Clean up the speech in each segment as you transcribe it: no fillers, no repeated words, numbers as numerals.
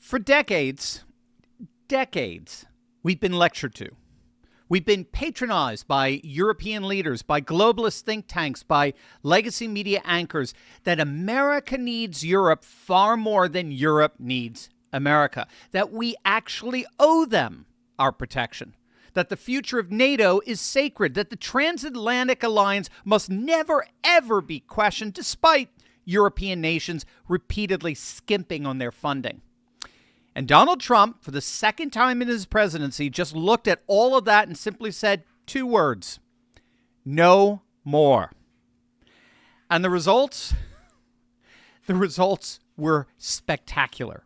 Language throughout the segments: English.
For decades, we've been lectured to. We've been patronized by European leaders, by globalist think tanks, by legacy media anchors that America needs Europe far more than Europe needs America, that we actually owe them our protection, that the future of NATO is sacred, that the transatlantic alliance must never, ever be questioned, despite European nations repeatedly skimping on their funding. And Donald Trump, for the second time in his presidency, just looked at all of that and simply said two words: no more. And the results were spectacular.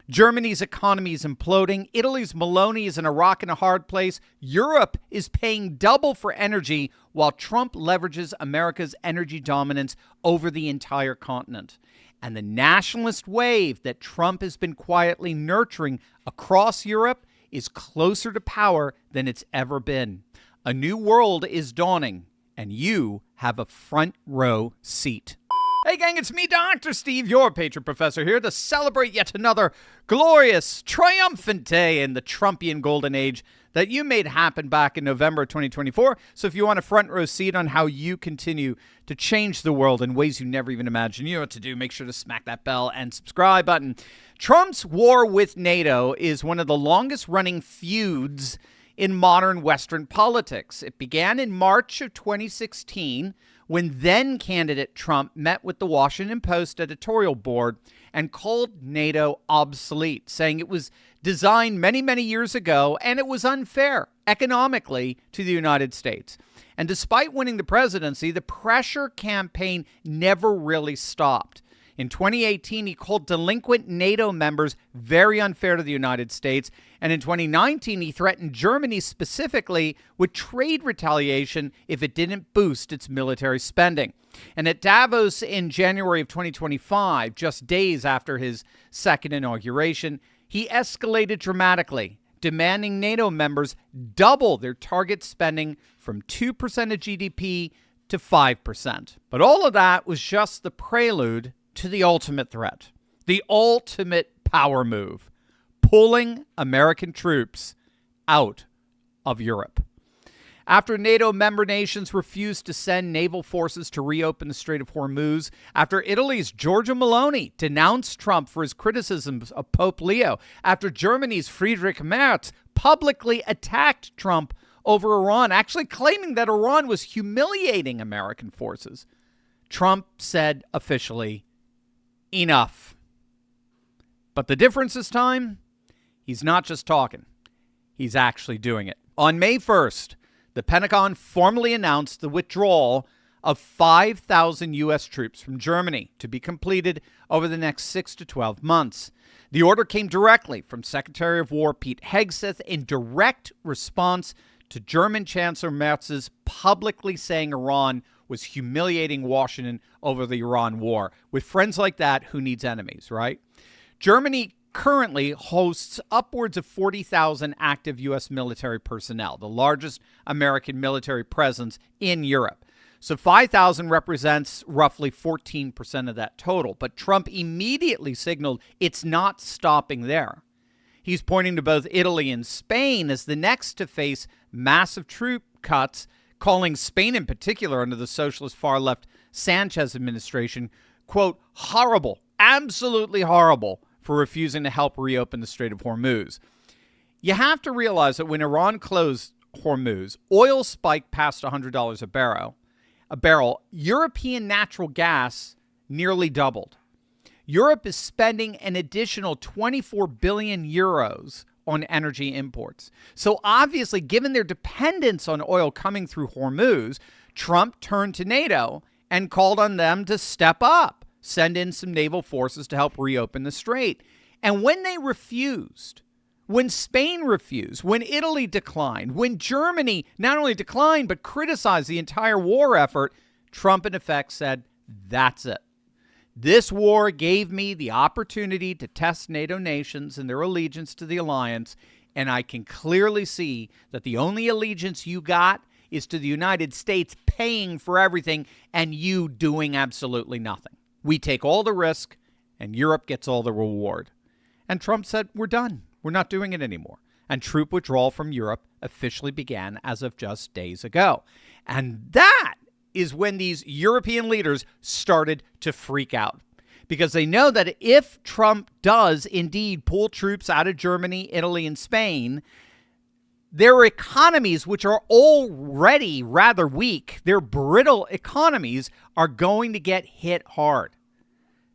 Germany's economy is imploding. Italy's Maloney is in a rock and a hard place. Europe is paying double for energy while Trump leverages America's energy dominance over the entire continent. And the nationalist wave that Trump has been quietly nurturing across Europe is closer to power than it's ever been. A new world is dawning, and you have a front row seat. Hey gang, it's me, Dr. Steve, your Patriot Professor, here to celebrate yet another glorious, triumphant day in the Trumpian golden age that you made happen back in November 2024. So if you want a front row seat on how you continue to change the world in ways you never even imagined, you know what to do. Make sure to smack that bell and subscribe button. Trump's war with NATO is one of the longest running feuds in modern Western politics. It began in March of 2016 when then-candidate Trump met with the Washington Post editorial board and called NATO obsolete, saying it was designed many, many years ago and it was unfair economically to the United States. And despite winning the presidency, the pressure campaign never really stopped. In 2018, he called delinquent NATO members very unfair to the United States. And in 2019, he threatened Germany specifically with trade retaliation if it didn't boost its military spending. And at Davos in January of 2025, just days after his second inauguration, he escalated dramatically, demanding NATO members double their target spending from 2% of GDP to 5%. But all of that was just the prelude to the ultimate threat, the ultimate power move, pulling American troops out of Europe. After NATO member nations refused to send naval forces to reopen the Strait of Hormuz, after Italy's Giorgia Meloni denounced Trump for his criticisms of Pope Leo, after Germany's Friedrich Merz publicly attacked Trump over Iran, actually claiming that Iran was humiliating American forces, Trump said officially, enough. But the difference this time, he's not just talking. He's actually doing it. On May 1st, the Pentagon formally announced the withdrawal of 5,000 U.S. troops from Germany to be completed over the next 6 to 12 months. The order came directly from Secretary of War Pete Hegseth in direct response to German Chancellor Merz's publicly saying Iran was humiliating Washington over the Iran war. With friends like that, who needs enemies, right? Germany currently hosts upwards of 40,000 active U.S. military personnel, the largest American military presence in Europe. So 5,000 represents roughly 14% of that total. But Trump immediately signaled it's not stopping there. He's pointing to both Italy and Spain as the next to face massive troop cuts, calling Spain in particular under the socialist far-left Sanchez administration, quote, horrible, absolutely horrible for refusing to help reopen the Strait of Hormuz. You have to realize that when Iran closed Hormuz, oil spiked past $100 a barrel. European natural gas nearly doubled. Europe is spending an additional 24 billion euros on energy imports. So obviously, given their dependence on oil coming through Hormuz, Trump turned to NATO and called on them to step up, send in some naval forces to help reopen the strait. And when they refused, when Spain refused, when Italy declined, when Germany not only declined but criticized the entire war effort, Trump in effect said, that's it. This war gave me the opportunity to test NATO nations and their allegiance to the alliance, and I can clearly see that the only allegiance you got is to the United States paying for everything and you doing absolutely nothing. We take all the risk, and Europe gets all the reward. And Trump said, we're done. We're not doing it anymore. And troop withdrawal from Europe officially began as of just days ago. And that is when these European leaders started to freak out, because they know that if Trump does indeed pull troops out of Germany, Italy, and Spain, their economies, which are already rather weak, their brittle economies, are going to get hit hard.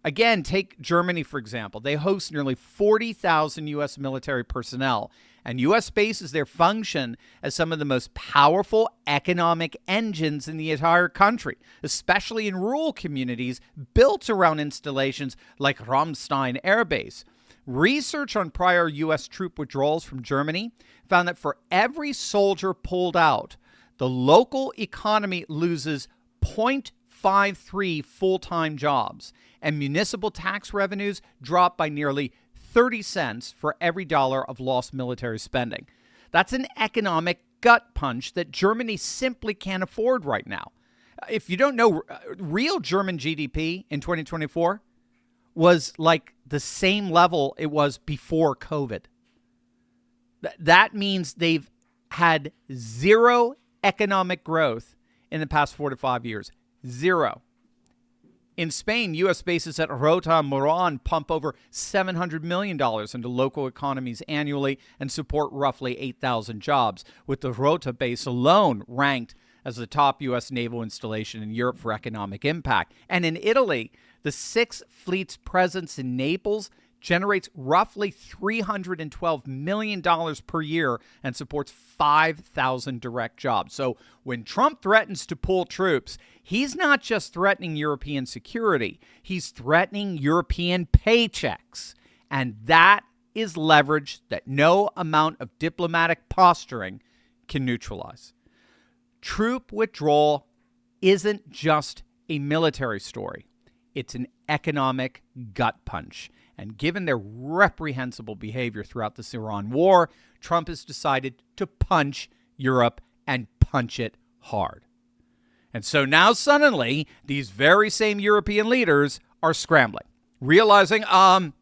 Again, take Germany, for example. They host nearly 40,000 U.S. military personnel, and U.S. bases there function as some of the most powerful economic engines in the entire country, especially in rural communities built around installations like Ramstein Air Base. Research on prior U.S. troop withdrawals from Germany found that for every soldier pulled out, the local economy loses 0.53 full-time jobs, and municipal tax revenues drop by nearly 30 cents for every dollar of lost military spending. That's an economic gut punch that Germany simply can't afford right now. If you don't know, real German GDP in 2024 was like the same level it was before COVID. That means they've had zero economic growth in the past 4 to 5 years. Zero. In Spain, U.S. bases at Rota and Moran pump over $700 million into local economies annually and support roughly 8,000 jobs, with the Rota base alone ranked as the top U.S. naval installation in Europe for economic impact. And in Italy, the Sixth Fleet's presence in Naples generates roughly $312 million per year and supports 5,000 direct jobs. So when Trump threatens to pull troops, he's not just threatening European security, he's threatening European paychecks. And that is leverage that no amount of diplomatic posturing can neutralize. Troop withdrawal isn't just a military story. It's an economic gut punch. And given their reprehensible behavior throughout this Iran war, Trump has decided to punch Europe and punch it hard. And so now suddenly, these very same European leaders are scrambling, realizing,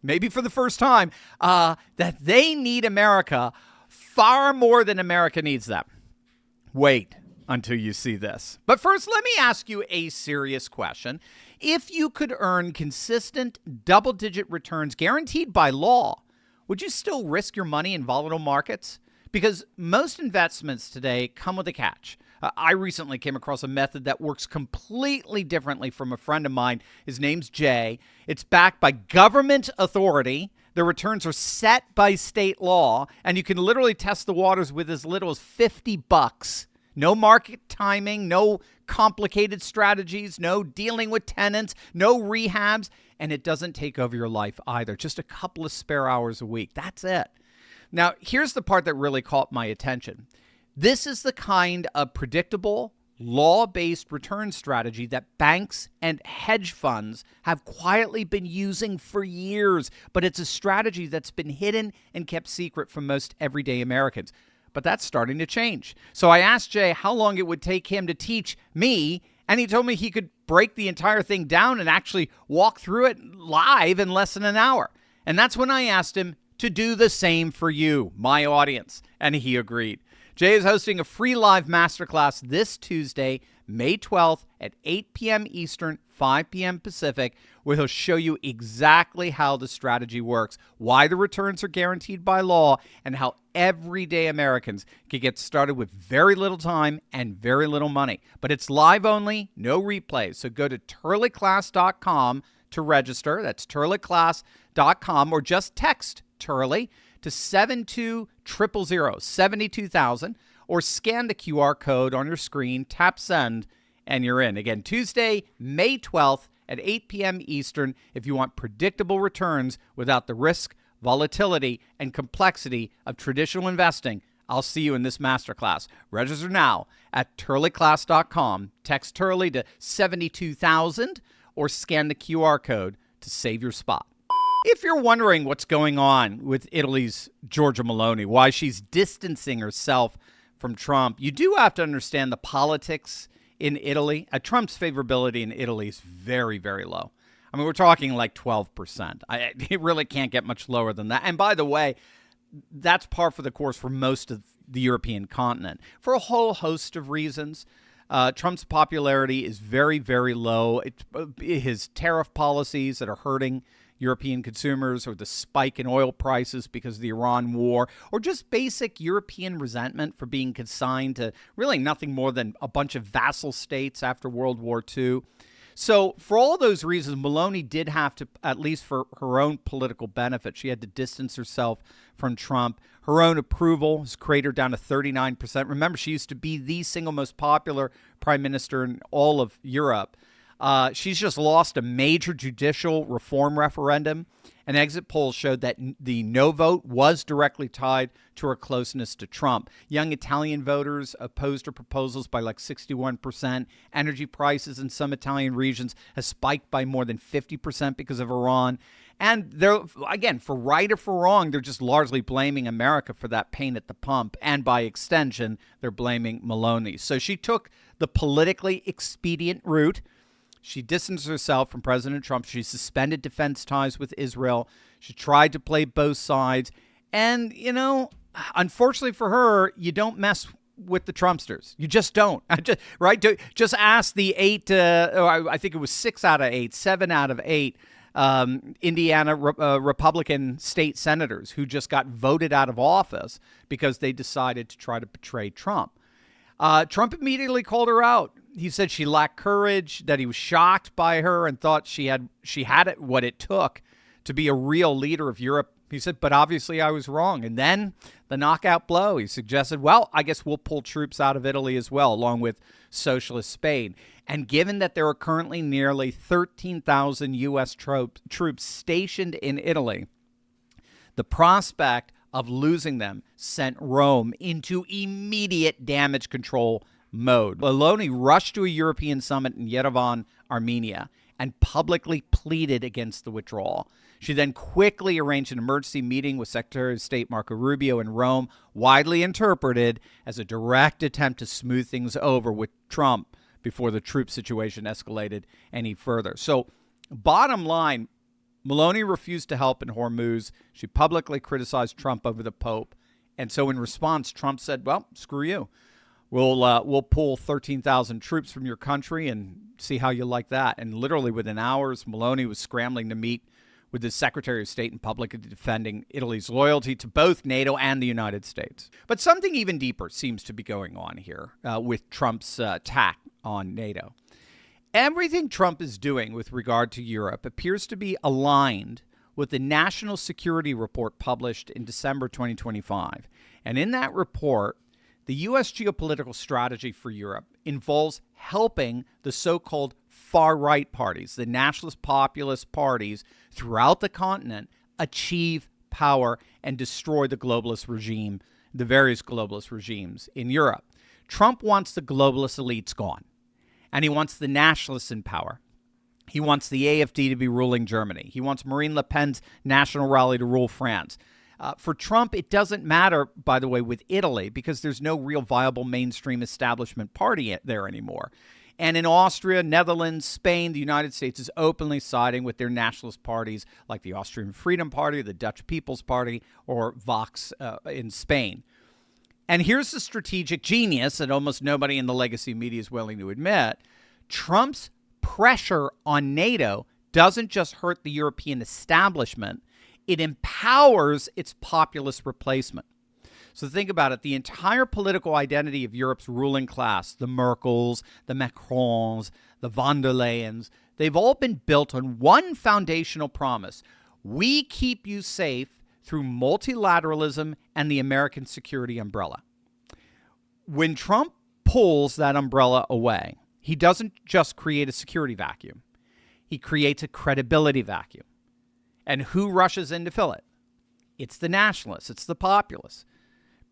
maybe for the first time, that they need America far more than America needs them. Wait until you see this. But first, let me ask you a serious question. If you could earn consistent double-digit returns guaranteed by law, would you still risk your money in volatile markets? Because most investments today come with a catch. I recently came across a method that works completely differently from a friend of mine. His name's Jay. It's backed by government authority. The returns are set by state law, and you can literally test the waters with as little as $50. No market timing, no complicated strategies, no dealing with tenants, no rehabs, and it doesn't take over your life either. Just a couple of spare hours a week. That's it. Now, here's the part that really caught my attention. This is the kind of predictable, law-based return strategy that banks and hedge funds have quietly been using for years, but it's a strategy that's been hidden and kept secret from most everyday Americans. But that's starting to change. So I asked Jay how long it would take him to teach me, and he told me he could break the entire thing down and actually walk through it live in less than an hour. And that's when I asked him to do the same for you, my audience, and he agreed. Jay is hosting a free live masterclass this Tuesday, May 12th at 8 p.m. Eastern, 5 p.m. Pacific, where he'll show you exactly how the strategy works, why the returns are guaranteed by law, and how everyday Americans can get started with very little time and very little money. But it's live only, no replays. So go to turleyclass.com to register. That's turleyclass.com, or just text Turley to 72000, 72,000, or scan the QR code on your screen, tap send, and you're in. Again, Tuesday, May 12th at 8 p.m. Eastern, if you want predictable returns without the risk, volatility, and complexity of traditional investing. I'll see you in this masterclass. Register now at turleyclass.com. Text Turley to 72,000 or scan the QR code to save your spot. If you're wondering what's going on with Italy's Giorgia Meloni, why she's distancing herself from Trump, you do have to understand the politics in Italy. Trump's favorability in Italy is very, very low. I mean, we're talking like 12%. It really can't get much lower than that. And by the way, that's par for the course for most of the European continent for a whole host of reasons. Trump's popularity is very, very low. His tariff policies that are hurting European consumers, or the spike in oil prices because of the Iran war, or just basic European resentment for being consigned to really nothing more than a bunch of vassal states after World War II. So for all those reasons, Meloni did have to, at least for her own political benefit, she had to distance herself from Trump. Her own approval has cratered down to 39%. Remember, she used to be the single most popular prime minister in all of Europe. She's just lost a major judicial reform referendum, and exit polls showed that the no vote was directly tied to her closeness to Trump. Young Italian voters opposed her proposals by like 61%. Energy prices in some Italian regions have spiked by more than 50% because of Iran. And they're, again, for right or for wrong, they're just largely blaming America for that pain at the pump. And by extension, they're blaming Meloni. So she took the politically expedient route. She distanced herself from President Trump. She suspended defense ties with Israel. She tried to play both sides. And, you know, unfortunately for her, you don't mess with the Trumpsters. You just don't. Right? Just ask the I think it was 6 out of 8, 7 out of 8 Indiana Republican state senators who just got voted out of office because they decided to try to betray Trump. Trump immediately called her out. He said she lacked courage, that he was shocked by her and thought she had what it took to be a real leader of Europe. He said, but obviously I was wrong. And then the knockout blow, he suggested, well, I guess we'll pull troops out of Italy as well, along with socialist Spain. And given that there are currently nearly 13,000 U.S. troops stationed in Italy, the prospect of losing them sent Rome into immediate damage control mode. Meloni rushed to a European summit in Yerevan, Armenia, and publicly pleaded against the withdrawal. She then quickly arranged an emergency meeting with Secretary of State Marco Rubio in Rome, widely interpreted as a direct attempt to smooth things over with Trump before the troop situation escalated any further. So, bottom line, Meloni refused to help in Hormuz. She publicly criticized Trump over the Pope. And so in response, Trump said, well, screw you. We'll pull 13,000 troops from your country and see how you like that. And literally within hours, Meloni was scrambling to meet with the Secretary of State in public, defending Italy's loyalty to both NATO and the United States. But something even deeper seems to be going on here with Trump's attack on NATO. Everything Trump is doing with regard to Europe appears to be aligned with the National Security Report published in December 2025. And in that report, the U.S. geopolitical strategy for Europe involves helping the so-called far-right parties, the nationalist populist parties throughout the continent, achieve power and destroy the globalist regime, the various globalist regimes in Europe. Trump wants the globalist elites gone, and he wants the nationalists in power. He wants the AfD to be ruling Germany. He wants Marine Le Pen's National Rally to rule France. For Trump, it doesn't matter, by the way, with Italy, because there's no real viable mainstream establishment party there anymore. And in Austria, Netherlands, Spain, the United States is openly siding with their nationalist parties like the Austrian Freedom Party, the Dutch People's Party, or Vox in Spain. And here's the strategic genius that almost nobody in the legacy media is willing to admit. Trump's pressure on NATO doesn't just hurt the European establishment, it empowers its populist replacement. So think about it. The entire political identity of Europe's ruling class, the Merkels, the Macrons, the von der Leyens, they've all been built on one foundational promise. We keep you safe through multilateralism and the American security umbrella. When Trump pulls that umbrella away, he doesn't just create a security vacuum. He creates a credibility vacuum. And who rushes in to fill it? It's the nationalists. It's the populists.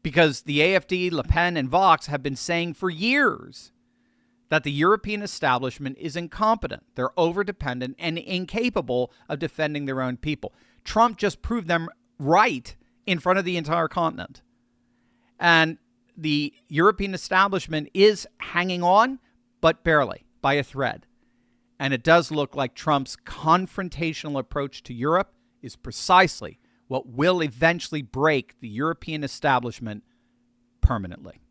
Because the AfD, Le Pen, and Vox have been saying for years that the European establishment is incompetent. They're overdependent and incapable of defending their own people. Trump just proved them right in front of the entire continent. And the European establishment is hanging on, but barely, by a thread. And it does look like Trump's confrontational approach to Europe is precisely what will eventually break the European establishment permanently.